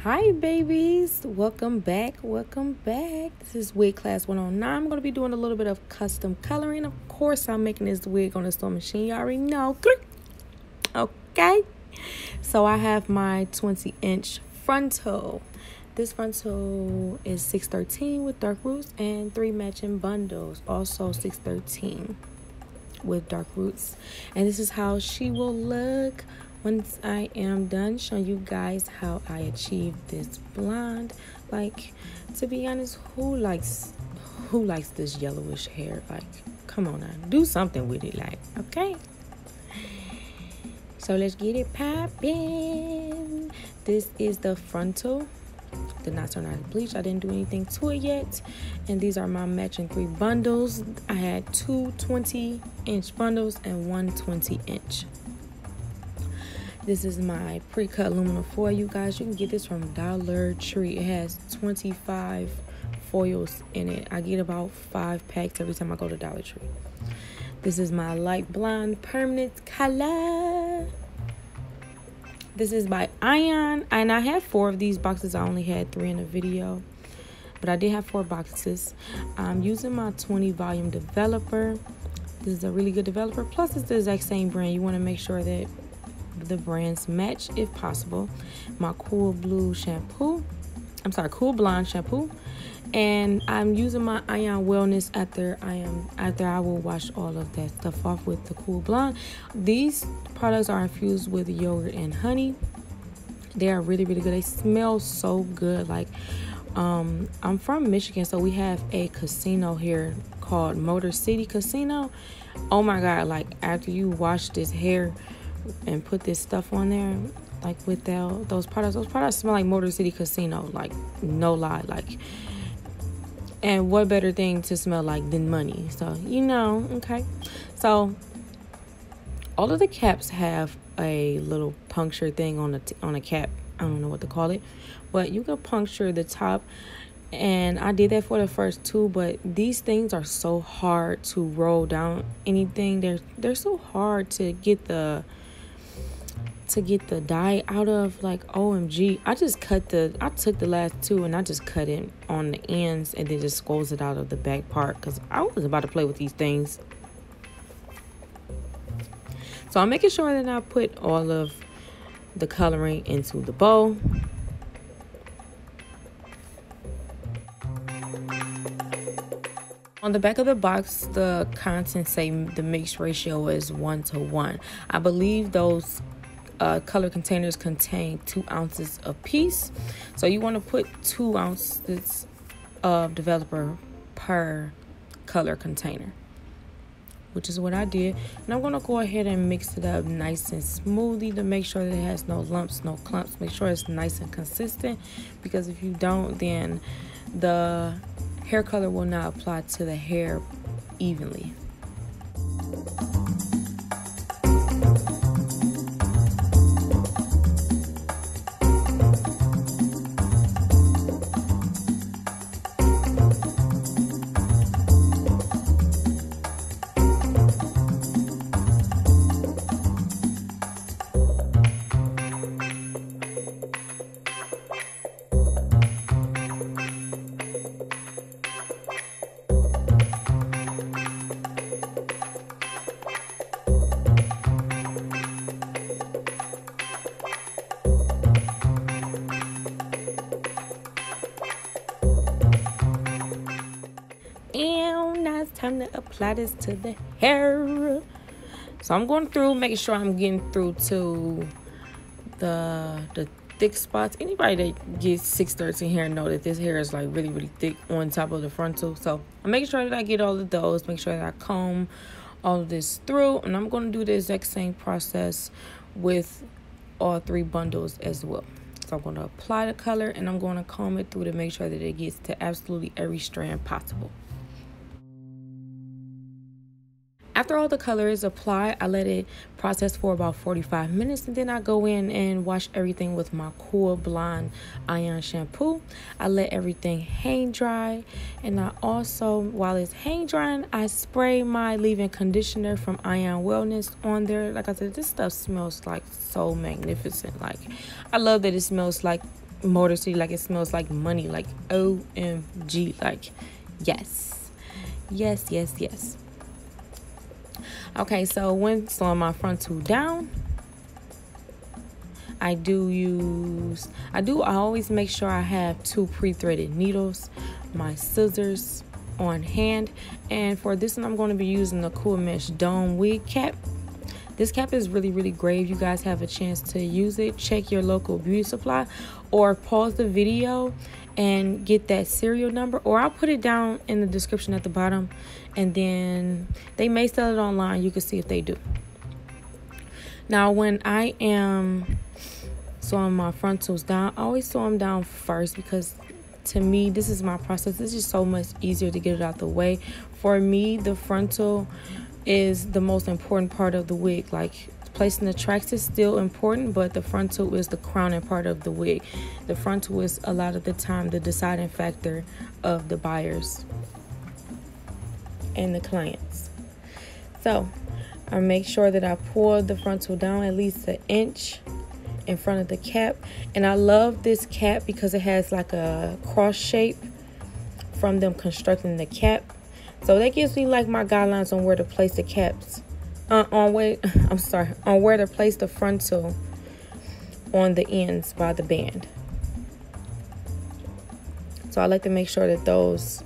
Hi babies, welcome back. This is wig class 109. I'm going to be doing a little bit of custom coloring. Of course, I'm making this wig on the sewing machine. You already know. Okay, so I have my 20-inch frontal. This frontal is 613 with dark roots and 3 matching bundles, also 613 with dark roots. And this is how she will look once I am done showing you guys how I achieved this blonde. Like, to be honest, who likes this yellowish hair? Like, come on now, do something with it, like, okay? So let's get it poppin'. This is the frontal. Did not turn out to bleach. I didn't do anything to it yet. And these are my matching 3 bundles. I had 2 20-inch bundles and 1 20-inch. This is my pre-cut aluminum foil, you guys. You can get this from Dollar Tree. It has 25 foils in it. I get about 5 packs every time I go to Dollar Tree. This is my light blonde permanent color. This is by Ion, and I have 4 of these boxes. I only had 3 in the video, but I did have 4 boxes. I'm using my 20 volume developer. This is a really good developer. Plus, it's the exact same brand. You want to make sure that the brands match if possible. My cool blonde shampoo, and I'm using my Ion Wellness after I will wash all of that stuff off with the cool blonde. These products are infused with yogurt and honey. They are really good. They smell so good. Like, I'm from Michigan, so we have a casino here called Motor City Casino. Oh my god, like, after you wash this hair and put this stuff on there, like, with those products smell like Motor City Casino, like, no lie. Like, and what better thing to smell like than money? So, you know, okay. So all of the caps have a little puncture thing on a cap. I don't know what to call it, but you can puncture the top, and I did that for the first 2. But these things are so hard to roll down anything. They're so hard to get the dye out of. Like, OMG. I took the last 2 and I just cut it on the ends and then just squoze it out of the back part, because I was about to play with these things. So I'm making sure that I put all of the coloring into the bowl. On the back of the box, the contents say the mix ratio is 1:1. I believe those color containers contain 2 ounces apiece. So you want to put 2 ounces of developer per color container, which is what I did. And I'm going to go ahead and mix it up nice and smoothly to make sure that it has no lumps, no clumps. Make sure it's nice and consistent, because if you don't, then the hair color will not apply to the hair evenly. And now it's time to apply this to the hair. So I'm going through, making sure I'm getting through to the thick spots. Anybody that gets 613 hair know that this hair is like really thick on top of the frontal. So I'm making sure that I get all of those, make sure that I comb all of this through. And I'm going to do the exact same process with all 3 bundles as well. So I'm going to apply the color and I'm going to comb it through to make sure that it gets to absolutely every strand possible. After all the color is applied, I let it process for about 45 minutes, and then I go in and wash everything with my Cool Blonde Ion shampoo. I let everything hang dry, and I also, while it's hang drying, I spray my leave-in conditioner from Ion Wellness on there. Like I said, this stuff smells like so magnificent. Like, I love that it smells like Motor City, like it smells like money, like OMG, like yes, yes, yes, yes. Okay, so when sewing my frontal down, I always make sure I have 2 pre-threaded needles, my scissors on hand, and for this one I'm going to be using the Cool Mesh Dome wig cap. This cap is really, really great. If you guys have a chance to use it, check your local beauty supply or pause the video and get that serial number, or I'll put it down in the description at the bottom, and then they may sell it online. You can see if they do. Now, when I am sewing my frontals down, I always sew them down first because to me, this is my process. It's just so much easier to get it out the way. For me, the frontal is the most important part of the wig. Like, placing the tracks is still important, but the frontal is the crowning part of the wig. The frontal is a lot of the time the deciding factor of the buyers and the clients. So I make sure that I pull the frontal down at least 1 inch in front of the cap. And I love this cap because it has like a cross shape from them constructing the cap. So that gives me like my guidelines on where to place the caps, on where to place the frontal on the ends by the band. So I like to make sure that those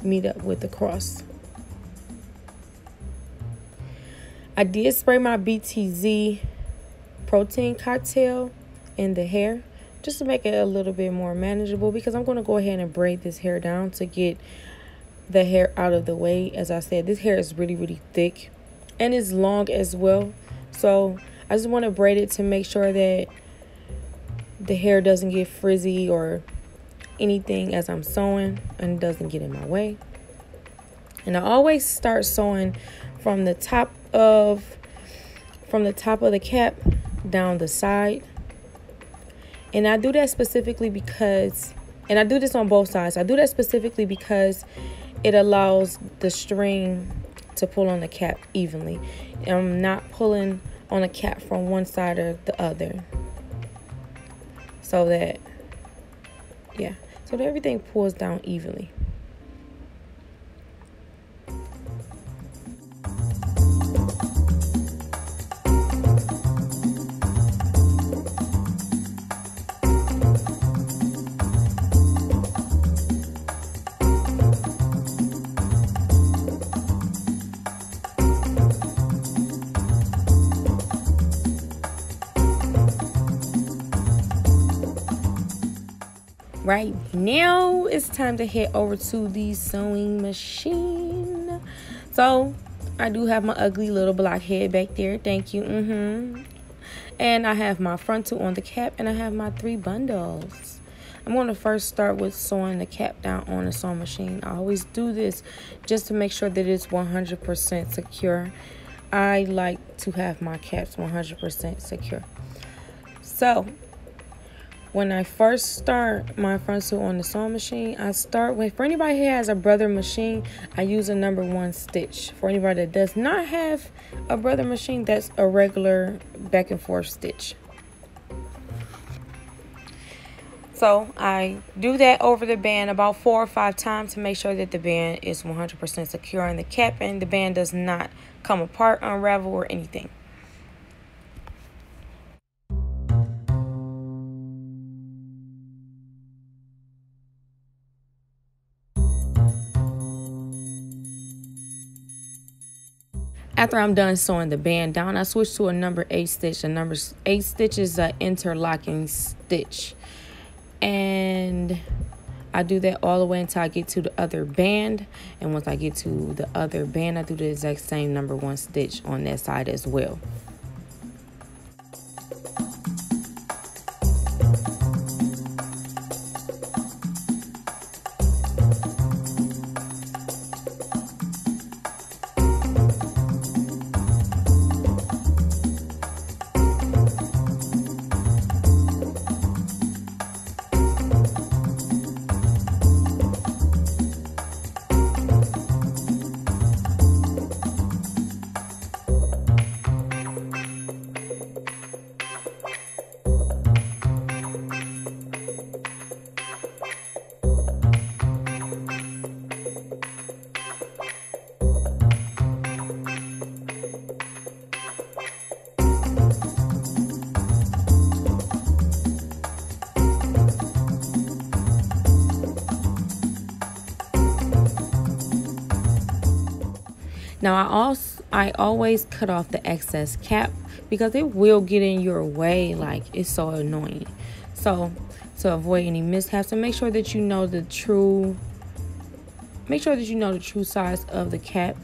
meet up with the cross. I did spray my BTZ protein cocktail in the hair just to make it a little bit more manageable, because I'm going to go ahead and braid this hair down to get the hair out of the way. As I said, this hair is really, really thick and it's long as well, so I just want to braid it to make sure that the hair doesn't get frizzy or anything as I'm sewing and it doesn't get in my way. And I always start sewing from the top of the cap down the side, and I do that specifically because, and I do this on both sides, I do that specifically because it allows the string to pull on the cap evenly. I'm not pulling on the cap from one side or the other, so that everything pulls down evenly. Right now, it's time to head over to the sewing machine. So, I do have my ugly little black head back there. Thank you. And I have my frontal on the cap, and I have my 3 bundles. I'm going to first start with sewing the cap down on the sewing machine. I always do this just to make sure that it's 100% secure. I like to have my caps 100% secure. So, when I first start my frontal on the sewing machine, I start with, for anybody who has a brother machine, I use a number 1 stitch. For anybody that does not have a brother machine, that's a regular back and forth stitch. So I do that over the band about 4 or 5 times to make sure that the band is 100% secure in the cap and the band does not come apart, unravel, or anything. After I'm done sewing the band down, I switch to a number 8 stitch. A number 8 stitch is an interlocking stitch. And I do that all the way until I get to the other band. And once I get to the other band, I do the exact same number 1 stitch on that side as well. Now I always cut off the excess cap because it will get in your way. Like, it's so annoying. So to avoid any mishaps, and make sure that you know the true size of the cap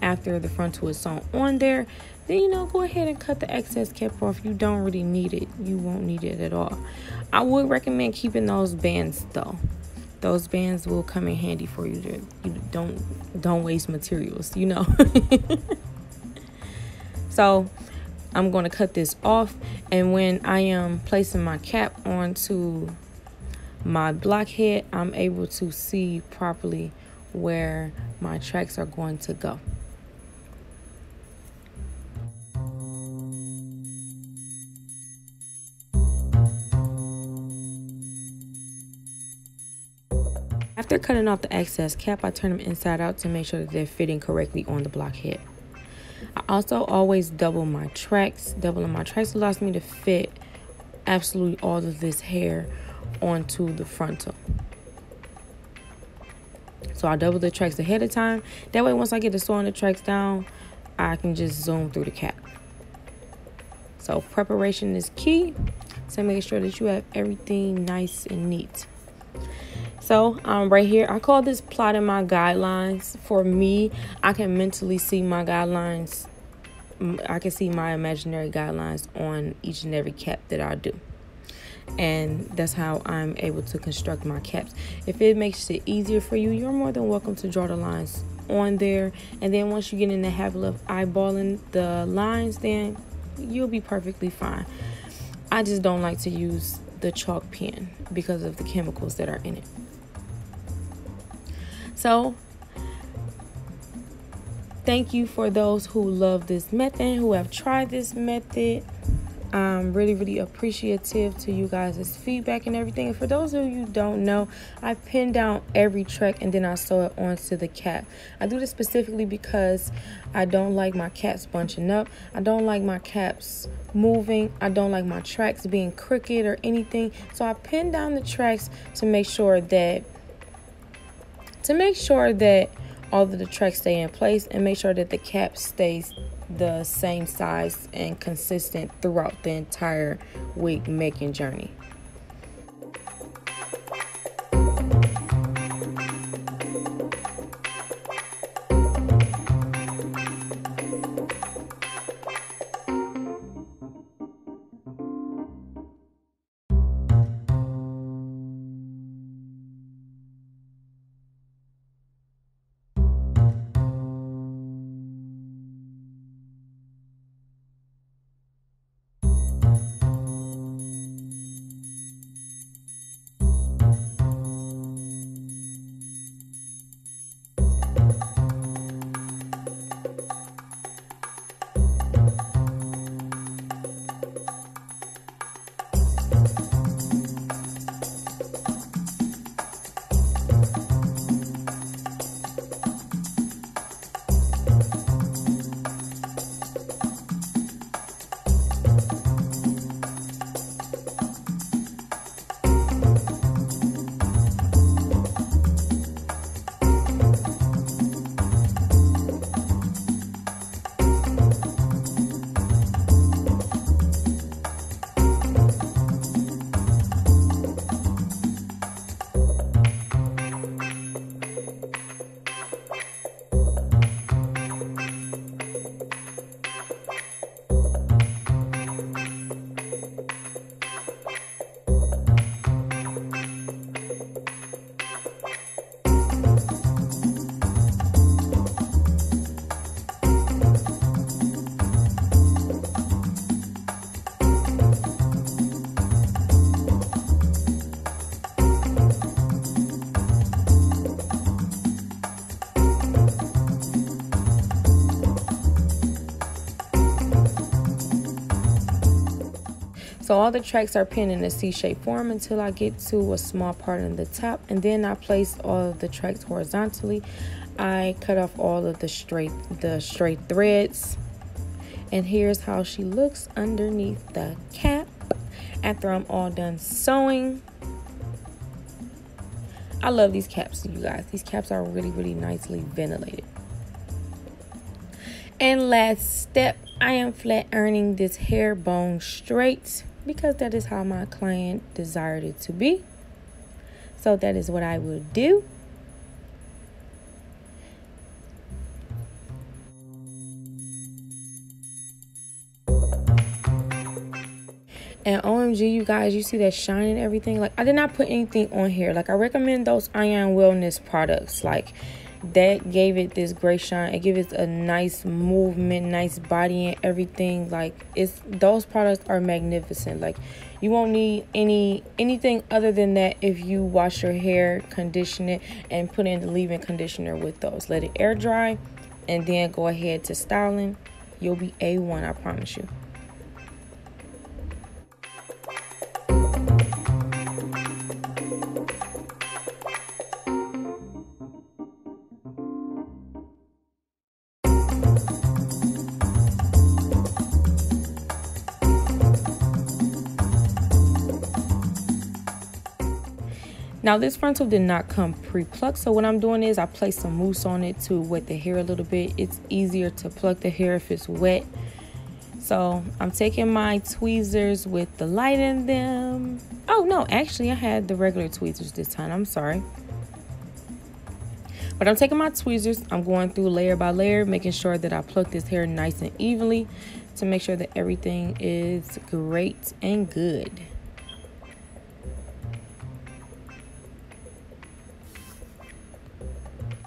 after the frontal is sewn on there. Then, you know, go ahead and cut the excess cap off. You don't really need it. You won't need it at all. I would recommend keeping those bands though. Those bands will come in handy for you. You don't waste materials, you know. So I'm going to cut this off, and when I am placing my cap onto my blockhead, I'm able to see properly where my tracks are going to go. After cutting off the excess cap, I turn them inside out to make sure that they're fitting correctly on the blockhead. I also always double my tracks. Doubling my tracks allows me to fit absolutely all of this hair onto the frontal. So I double the tracks ahead of time. That way, once I get the sewing the tracks down, I can just zoom through the cap. So preparation is key to make sure that you have everything nice and neat. So right here, I call this plotting my guidelines. For me, I can mentally see my guidelines. I can see my imaginary guidelines on each and every cap that I do. And that's how I'm able to construct my caps. If it makes it easier for you, you're more than welcome to draw the lines on there. And then once you get in the habit of eyeballing the lines, then you'll be perfectly fine. I just don't like to use the chalk pen because of the chemicals that are in it. So thank you for those who love this method, who have tried this method. I'm really appreciative to you guys' feedback and everything. And for those of you who don't know, I pin down every track and then I sew it onto the cap. I do this specifically because I don't like my caps bunching up. I don't like my caps moving. I don't like my tracks being crooked or anything. So I pin down the tracks to make sure that all of the tracks stay in place, and make sure that the cap stays the same size and consistent throughout the entire wig making journey. So all the tracks are pinned in a C-shaped form until I get to a small part in the top, and then I place all of the tracks horizontally. I cut off all of the straight threads, and here's how she looks underneath the cap after I'm all done sewing. I love these caps, you guys. These caps are really nicely ventilated. And last step, I am flat ironing this hair bone straight because that is how my client desired it to be. So that is what I will do. And OMG, you guys, you see that shine and everything? Like, I did not put anything on here. Like, I recommend those Ion Wellness products. Like, that gave it this great shine. It gave it a nice movement, nice body and everything. Like, those products are magnificent. Like, you won't need anything other than that if you wash your hair, condition it, and put in the leave-in conditioner with those. Let it air dry, and then go ahead to styling. You'll be A1, I promise you. Now this frontal did not come pre-plucked, so what I'm doing is I place some mousse on it to wet the hair a little bit. It's easier to pluck the hair if it's wet. So I'm taking my tweezers with the light in them. Oh no, actually I had the regular tweezers this time, I'm sorry. But I'm taking my tweezers, I'm going through layer by layer, making sure that I pluck this hair nice and evenly to make sure that everything is great and good.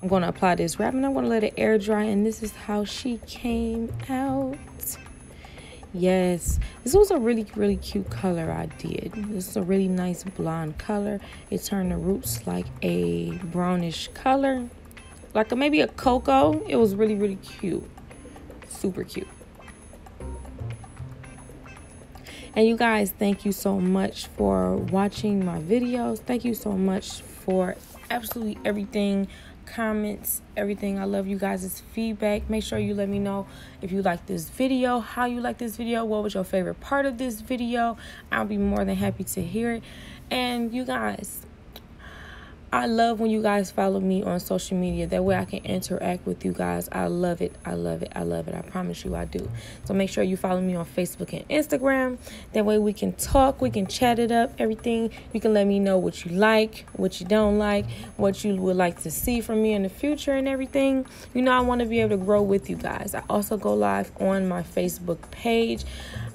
I'm going to apply this wrap and I'm going to let it air dry, and this is how she came out. Yes, this was a really cute color I did. This is a really nice blonde color. It turned the roots like a brownish color, like maybe a cocoa. It was really cute, super cute. And you guys, thank you so much for watching my videos. Thank you so much for absolutely everything. Comments, everything. I love you guys' feedback. Make sure you let me know if you like this video, how you like this video, what was your favorite part of this video. I'll be more than happy to hear it. And you guys, I love when you guys follow me on social media. That way I can interact with you guys. I love it. I love it. I love it. I promise you I do. So make sure you follow me on Facebook and Instagram. That way we can talk. We can chat it up. Everything. You can let me know what you like, what you don't like, what you would like to see from me in the future and everything. You know, I want to be able to grow with you guys. I also go live on my Facebook page.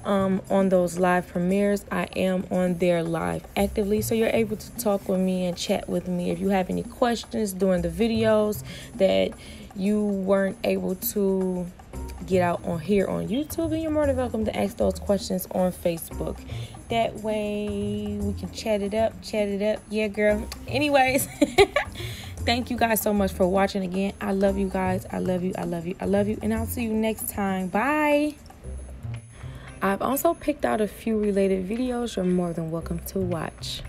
On those live premieres, I am on there live actively, so you're able to talk with me and chat with me. If you have any questions during the videos that you weren't able to get out on here on YouTube, and you're more than welcome to ask those questions on Facebook. That way we can chat it up. Yeah, girl. Anyways, thank you guys so much for watching again. I love you guys. I love you. And I'll see you next time. Bye. I've also picked out a few related videos you're more than welcome to watch.